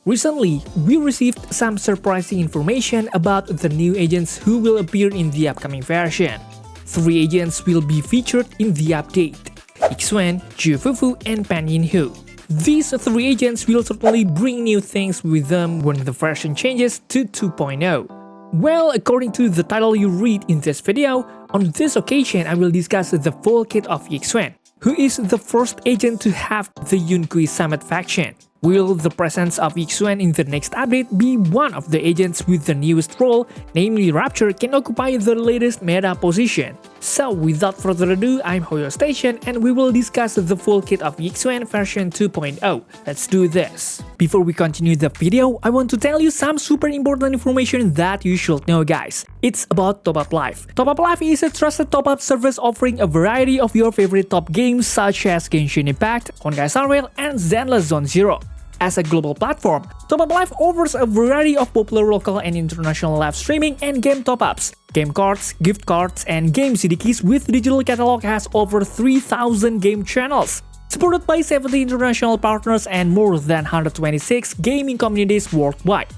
Recently, we received some surprising information about the new agents who will appear in the upcoming version. 3 agents will be featured in the update: Yixuan, Fufu, and Pan Yinhu. These 3 agents will certainly bring new things with them when the version changes to 2.0. Well, according to the title you read in this video, on this occasion I will discuss the full kit of Yixuan, who is the first agent to have the Yunkui Summit faction. Will the presence of Yixuan in the next update be one of the agents with the newest role, namely Rupture, can occupy the latest meta position? So without further ado, I'm Hoyostation and we will discuss the full kit of Yixuan version 2.0. Let's do this. Before we continue the video, I want to tell you some super important information that you should know, guys. It's about Top Up Life. Top Up Life is a trusted top-up service offering a variety of your favorite top games such as Genshin Impact, Honkai Star Rail, and zenlesszonezero. As a global platform, Top Up Life offers a variety of popular local and international live streaming and game top-ups. Game cards, gift cards, and game CD keys with digital catalog has over 3,000 game channels, supported by 70 international partners and more than 126 gaming communities worldwide.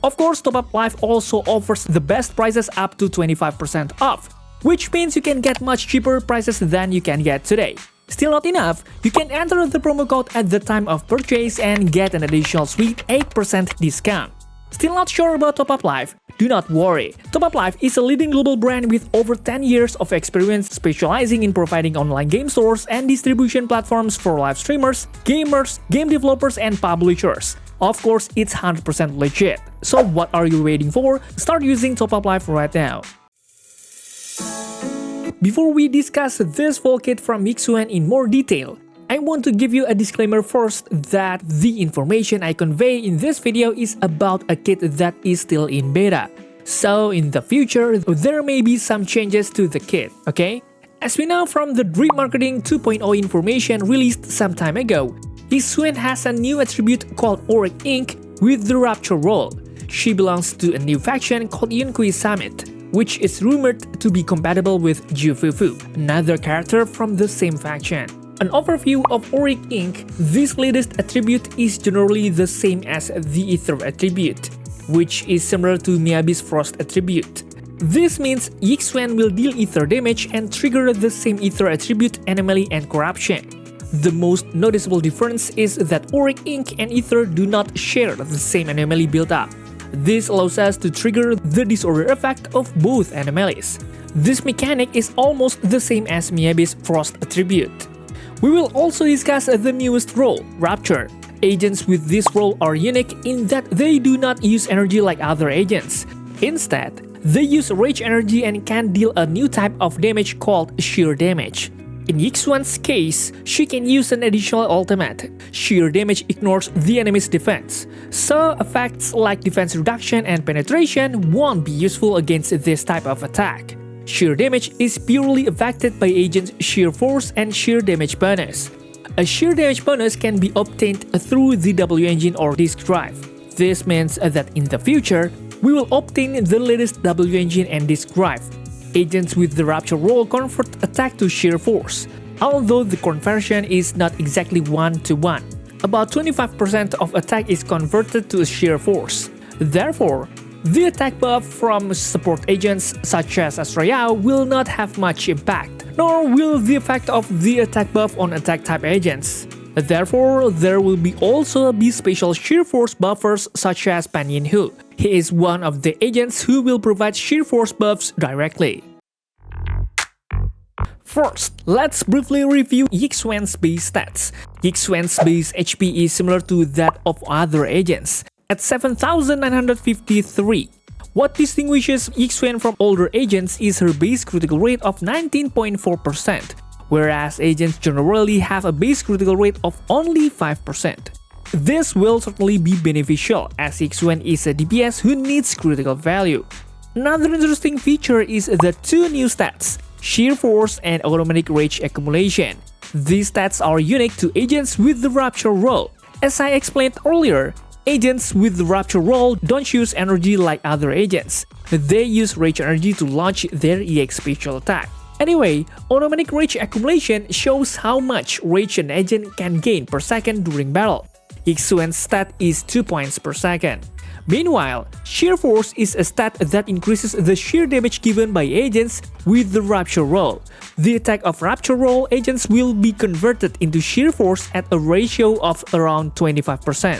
Of course, Top Up Life also offers the best prices up to 25% off, which means you can get much cheaper prices than you can get today. Still not enough, you can enter the promo code at the time of purchase and get an additional sweet 8% discount. Still not sure about Top Up Life? Do not worry. Top Up Life is a leading global brand with over 10 years of experience specializing in providing online game stores and distribution platforms for live streamers, gamers, game developers, and publishers. Of course, it's 100% legit. So what are you waiting for? Start using Top Up Life right now. Before we discuss this full kit from Yixuan in more detail, I want to give you a disclaimer first that the information I convey in this video is about a kit that is still in beta. So in the future, there may be some changes to the kit, okay? As we know from the Dream Marketing 2.0 information released some time ago, Yixuan has a new attribute called Auric Ink with the Rupture role. She belongs to a new faction called Yunkui Summit, which is rumored to be compatible with Fufu, another character from the same faction. An overview of Auric Ink, this latest attribute is generally the same as the Ether attribute, which is similar to Miyabi's Frost attribute. This means Yixuan will deal Ether damage and trigger the same Ether attribute anomaly and corruption. The most noticeable difference is that Auric Ink and Ether do not share the same anomaly build-up. This allows us to trigger the disorder effect of both anomalies. This mechanic is almost the same as Miyabi's Frost attribute. We will also discuss the newest role, Rupture. Agents with this role are unique in that they do not use energy like other agents. Instead, they use rage energy and can deal a new type of damage called sheer damage. In Yixuan's case, she can use an additional ultimate. Sheer damage ignores the enemy's defense, so effects like defense reduction and penetration won't be useful against this type of attack. Sheer damage is purely affected by agents' sheer force and sheer damage bonus. A sheer damage bonus can be obtained through the W engine or disk drive. This means that in the future, we will obtain the latest W engine and disk drive. Agents with the Rupture role convert attack to sheer force, although the conversion is not exactly 1-to-1. About 25% of attack is converted to sheer force. Therefore, the attack buff from support agents such as Astraya will not have much impact, nor will the effect of the attack buff on attack type agents. Therefore, there will also be special sheer force buffers such as Pan Yinhu. He is one of the agents who will provide sheer force buffs directly. First, let's briefly review Yixuan's base stats. Yixuan's base HP is similar to that of other agents, at 7,953. What distinguishes Yixuan from older agents is her base critical rate of 19.4%, whereas agents generally have a base critical rate of only 5%. This will certainly be beneficial as Yixuan is a DPS who needs critical value. Another interesting feature is the 2 new stats, Sheer Force and Automatic Rage Accumulation. These stats are unique to agents with the Rupture role. As I explained earlier, agents with the Rupture role don't use energy like other agents. They use Rage energy to launch their EX special attack. Anyway, automatic rage accumulation shows how much rage an agent can gain per second during battle. Yixuan's stat is 2 points per second. Meanwhile, sheer force is a stat that increases the sheer damage given by agents with the Rupture roll. The attack of Rupture roll agents will be converted into sheer force at a ratio of around 25%.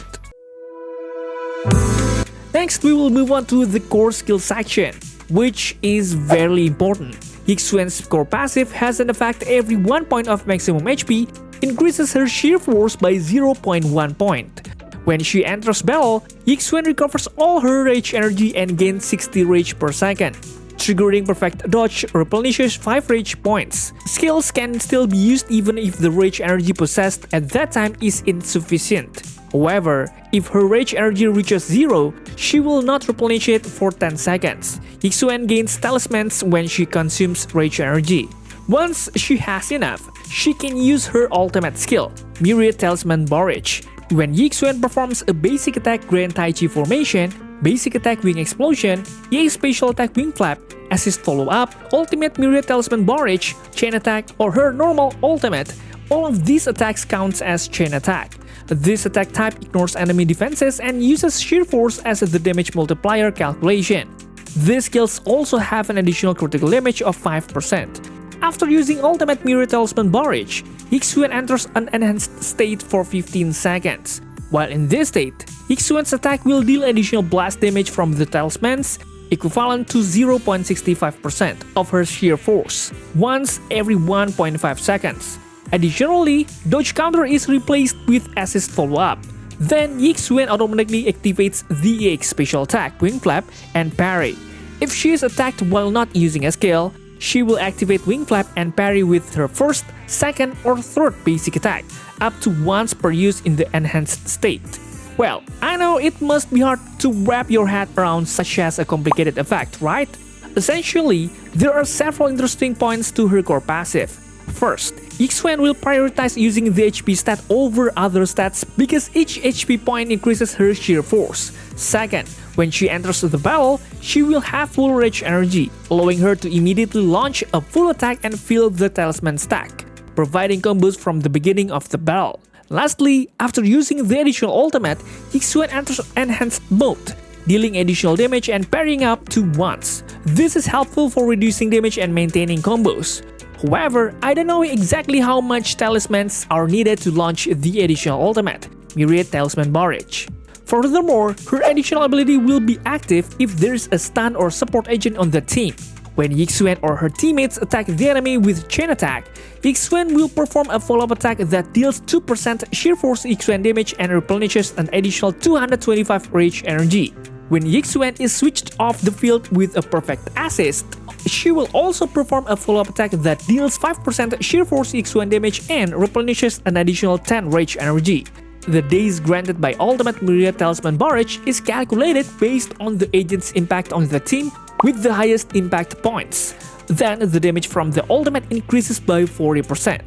Next, we will move on to the core skill section, which is very important. Yixuan's core passive has an effect every 1 point of maximum HP increases her sheer force by 0.1 point. When she enters battle, Yixuan recovers all her rage energy and gains 60 rage per second. Triggering perfect dodge replenishes 5 rage points. Skills can still be used even if the rage energy possessed at that time is insufficient. However, if her rage energy reaches 0, she will not replenish it for 10 seconds. Yixuan gains talismans when she consumes rage energy. Once she has enough, she can use her ultimate skill, Myriad Talisman Barrage. When Yixuan performs a basic attack Grand Tai Chi formation, basic attack Wing Explosion, Yay special attack Wing Flap, assist follow-up, ultimate Myriad Talisman Barrage, chain attack, or her normal ultimate, all of these attacks counts as chain attack. This attack type ignores enemy defenses and uses sheer force as the damage multiplier calculation. These skills also have an additional critical damage of 5%. After using ultimate Myriad Talisman Barrage, Yixuan enters an enhanced state for 15 seconds. While in this state, Yixuan's attack will deal additional blast damage from the talismans, equivalent to 0.65% of her sheer force, once every 1.5 seconds. Additionally, dodge counter is replaced with assist follow-up. Then Yixuan automatically activates the EX special attack Wing Flap and parry. If she is attacked while not using a skill, she will activate Wing Flap and parry with her first, second, or third basic attack, up to once per use in the enhanced state. Well, I know it must be hard to wrap your head around such as a complicated effect, right? Essentially, there are several interesting points to her core passive. First, Yixuan will prioritize using the HP stat over other stats because each HP point increases her sheer force. Second, when she enters the battle, she will have full rage energy, allowing her to immediately launch a full attack and fill the talisman stack, providing combos from the beginning of the battle. Lastly, after using the additional ultimate, Yixuan enters enhanced mode, dealing additional damage and parrying up to once. This is helpful for reducing damage and maintaining combos. However, I don't know exactly how much talismans are needed to launch the additional ultimate, Myriad Talisman Barrage. Furthermore, her additional ability will be active if there is a stun or support agent on the team. When Yixuan or her teammates attack the enemy with chain attack, Yixuan will perform a follow-up attack that deals 2% sheer force Yixuan damage and replenishes an additional 225 rage energy. When Yixuan is switched off the field with a perfect assist, she will also perform a follow-up attack that deals 5% sheer force Yixuan damage and replenishes an additional 10 rage energy. The days granted by ultimate Myriad Talisman Barrage is calculated based on the agent's impact on the team with the highest impact points. Then the damage from the ultimate increases by 40%.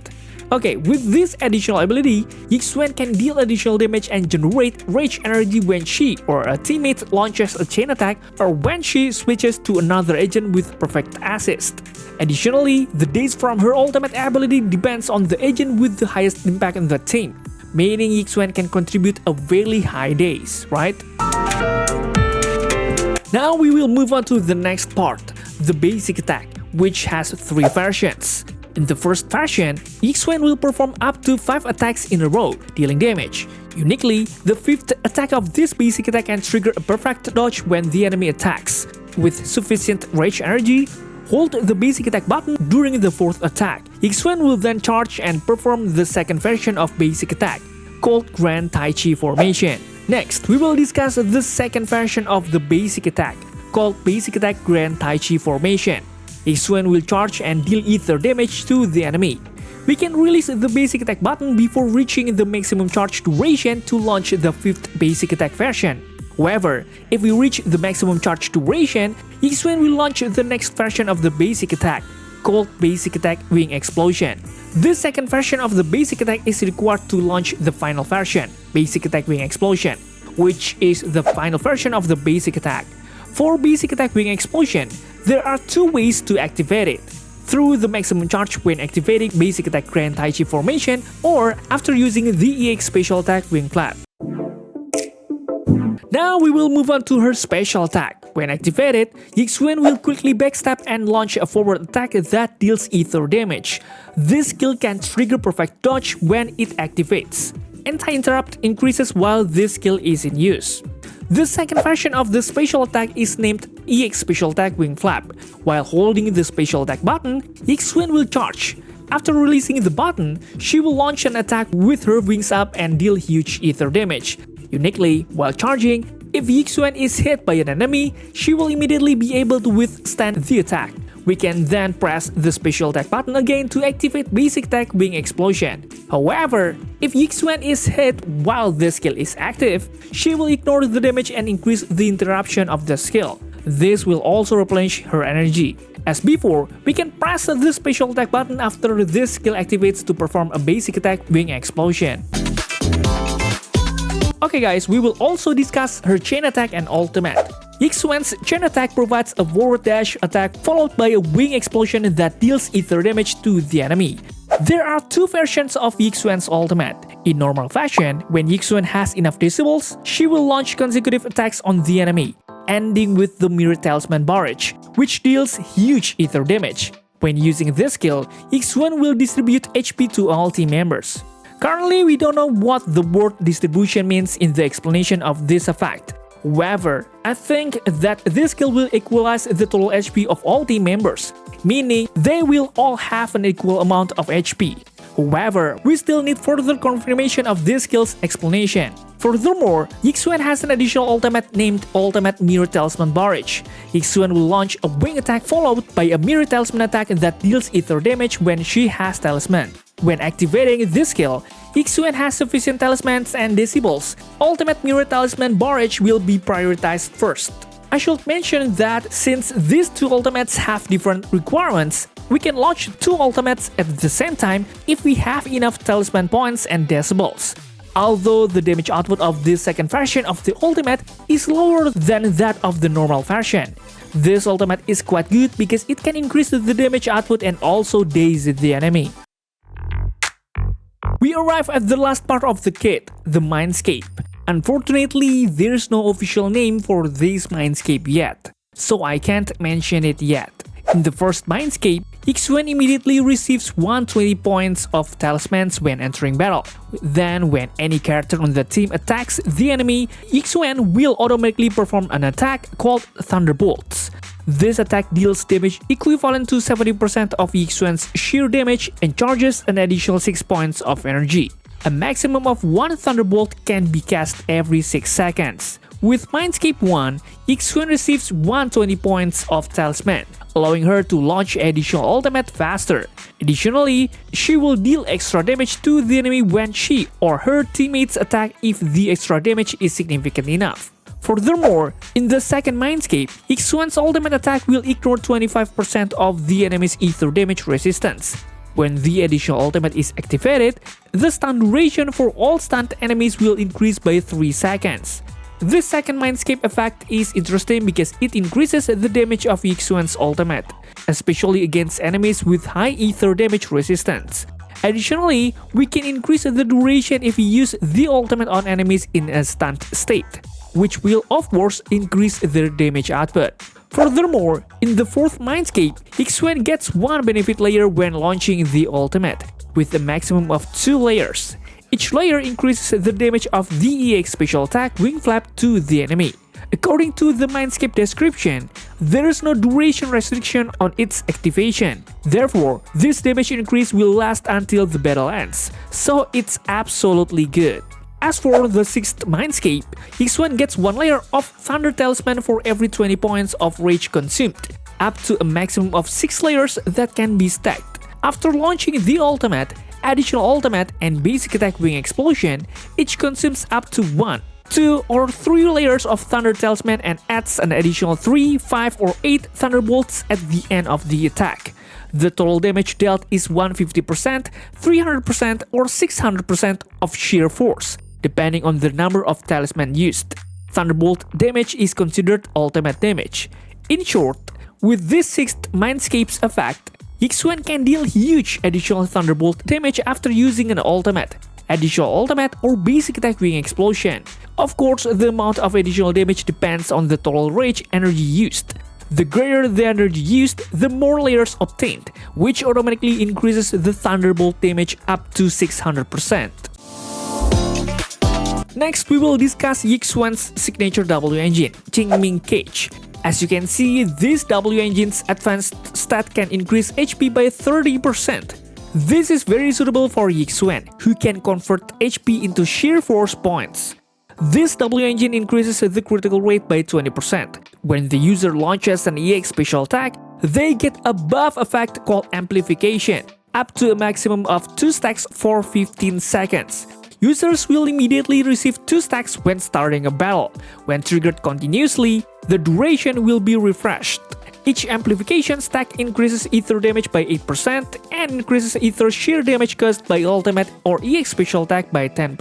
Okay, with this additional ability, Yixuan can deal additional damage and generate rage energy when she or a teammate launches a chain attack or when she switches to another agent with perfect assist. Additionally, the days from her ultimate ability depends on the agent with the highest impact on the team, meaning Yixuan can contribute a very high days, right? Now we will move on to the next part, the basic attack, which has 3 versions. In the first version, Yixuan will perform up to 5 attacks in a row, dealing damage. Uniquely, the 5th attack of this basic attack can trigger a perfect dodge when the enemy attacks. With sufficient rage energy, hold the basic attack button during the 4th attack. Yixuan will then charge and perform the second version of basic attack, called Grand Tai Chi formation. Next, we will discuss the second version of the basic attack, called basic attack Grand Tai Chi formation. Yixuan will charge and deal ether damage to the enemy. We can release the basic attack button before reaching the maximum charge duration to launch the 5th basic attack version. However, if we reach the maximum charge duration, Yixuan will launch the next version of the basic attack, called basic attack Wing Explosion. This second version of the basic attack is required to launch the final version, basic attack Wing Explosion, which is the final version of the basic attack. For basic attack Wing Explosion, there are 2 ways to activate it. through the maximum charge when activating basic attack Grand Tai Chi formation or after using the EX special attack Wing Flap. Now we will move on to her special attack. When activated, Yixuan will quickly backstab and launch a forward attack that deals ether damage. This skill can trigger perfect dodge when it activates. Anti-interrupt increases while this skill is in use. The second version of the special attack is named EX Special Attack Wing Flap. While holding the special attack button, Yixuan will charge. After releasing the button, she will launch an attack with her wings up and deal huge ether damage. Uniquely, while charging, if Yixuan is hit by an enemy, she will immediately be able to withstand the attack. We can then press the special attack button again to activate basic attack Wing Explosion. However, if Yixuan is hit while this skill is active, she will ignore the damage and increase the interruption of the skill. This will also replenish her energy. As before, we can press the special attack button after this skill activates to perform a basic attack Wing Explosion. Okay guys, we will also discuss her chain attack and ultimate. Yixuan's chain attack provides a forward dash attack followed by a wing explosion that deals ether damage to the enemy. There are two versions of Yixuan's ultimate. In normal fashion, when Yixuan has enough decibels, she will launch consecutive attacks on the enemy, ending with the Mirror Talisman Barrage, which deals huge ether damage. When using this skill, Yixuan will distribute HP to all team members. Currently, we don't know what the word distribution means in the explanation of this effect. However, I think that this skill will equalize the total HP of all team members, meaning they will all have an equal amount of HP. However, we still need further confirmation of this skill's explanation. Furthermore, Yixuan has an additional ultimate named Ultimate Mirror Talisman Barrage. Yixuan will launch a wing attack followed by a Mirror Talisman attack that deals ether damage when she has Talisman. When activating this skill, Yixuan has sufficient talismans and decibels. Ultimate Mirror Talisman Barrage will be prioritized first. I should mention that since these two ultimates have different requirements, we can launch two ultimates at the same time if we have enough talisman points and decibels. Although the damage output of this second version of the ultimate is lower than that of the normal version. This ultimate is quite good because it can increase the damage output and also daze the enemy. We arrive at the last part of the kit, the MINDSCAPE. Unfortunately, there's no official name for this MINDSCAPE yet, so I can't mention it yet. In the first MINDSCAPE, Yixuan immediately receives 120 points of talismans when entering battle. Then, when any character on the team attacks the enemy, Yixuan will automatically perform an attack called Thunderbolts. This attack deals damage equivalent to 70% of Yixuan's sheer damage and charges an additional 6 points of energy. A maximum of 1 Thunderbolt can be cast every 6 seconds. With MINDSCAPE 1, Yixuan receives 120 points of Talisman, allowing her to launch additional ultimate faster. Additionally, she will deal extra damage to the enemy when she or her teammates attack if the extra damage is significant enough. Furthermore, in the second MINDSCAPE, Yixuan's ultimate attack will ignore 25% of the enemy's ether damage resistance. When the additional ultimate is activated, the stun duration for all stunned enemies will increase by 3 seconds. This second MINDSCAPE effect is interesting because it increases the damage of Yixuan's ultimate, especially against enemies with high ether damage resistance. Additionally, we can increase the duration if we use the ultimate on enemies in a stunned state, which will of course increase their damage output. Furthermore, in the fourth MINDSCAPE, Yixuan gets one benefit layer when launching the ultimate, with a maximum of 2 layers. Each layer increases the damage of the EX special attack Wing Flap to the enemy. According to the MINDSCAPE description, there is no duration restriction on its activation. Therefore, this damage increase will last until the battle ends, so it's absolutely good. As for the 6th MINDSCAPE, Yixuan gets 1 layer of Thunder Talisman for every 20 points of rage consumed, up to a maximum of 6 layers that can be stacked. After launching the ultimate, additional ultimate, and basic attack Wing Explosion, each consumes up to 1, 2, or 3 layers of Thunder Talisman and adds an additional 3, 5, or 8 Thunderbolts at the end of the attack. The total damage dealt is 150%, 300%, or 600% of sheer force, depending on the number of talisman used. Thunderbolt damage is considered ultimate damage. In short, with this 6th MINDSCAPE's effect, Yixuan can deal huge additional thunderbolt damage after using an ultimate, additional ultimate, or basic attack wing explosion. Of course, the amount of additional damage depends on the total rage energy used. The greater the energy used, the more layers obtained, which automatically increases the thunderbolt damage up to 600%. Next, we will discuss Yixuan's signature W engine, Qingming Cage. As you can see, this W engine's advanced stat can increase HP by 30%. This is very suitable for Yixuan, who can convert HP into sheer force points. This W engine increases the critical rate by 20%. When the user launches an EX special attack, they get a buff effect called amplification, up to a maximum of 2 stacks for 15 seconds. Users will immediately receive 2 stacks when starting a battle. When triggered continuously, the duration will be refreshed. Each amplification stack increases ether damage by 8% and increases ether sheer damage caused by ultimate or EX special attack by 10%.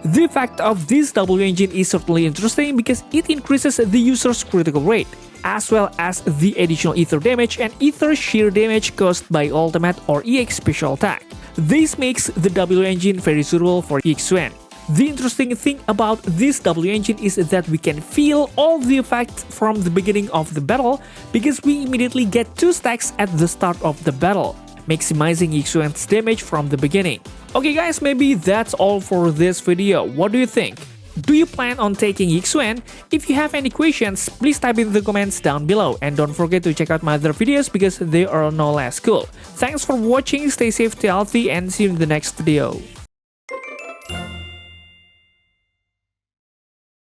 The effect of this W engine is certainly interesting because it increases the user's critical rate, as well as the additional ether damage and ether sheer damage caused by ultimate or EX special attack. This makes the W engine very suitable for Yixuan. The interesting thing about this W engine is that we can feel all the effects from the beginning of the battle because we immediately get 2 stacks at the start of the battle, maximizing Yixuan's damage from the beginning. Okay guys, maybe that's all for this video. What do you think? Do you plan on taking Yixuan? If you have any questions, please type in the comments down below, and don't forget to check out my other videos because they are no less cool. Thanks for watching, stay safe, stay healthy, and see you in the next video.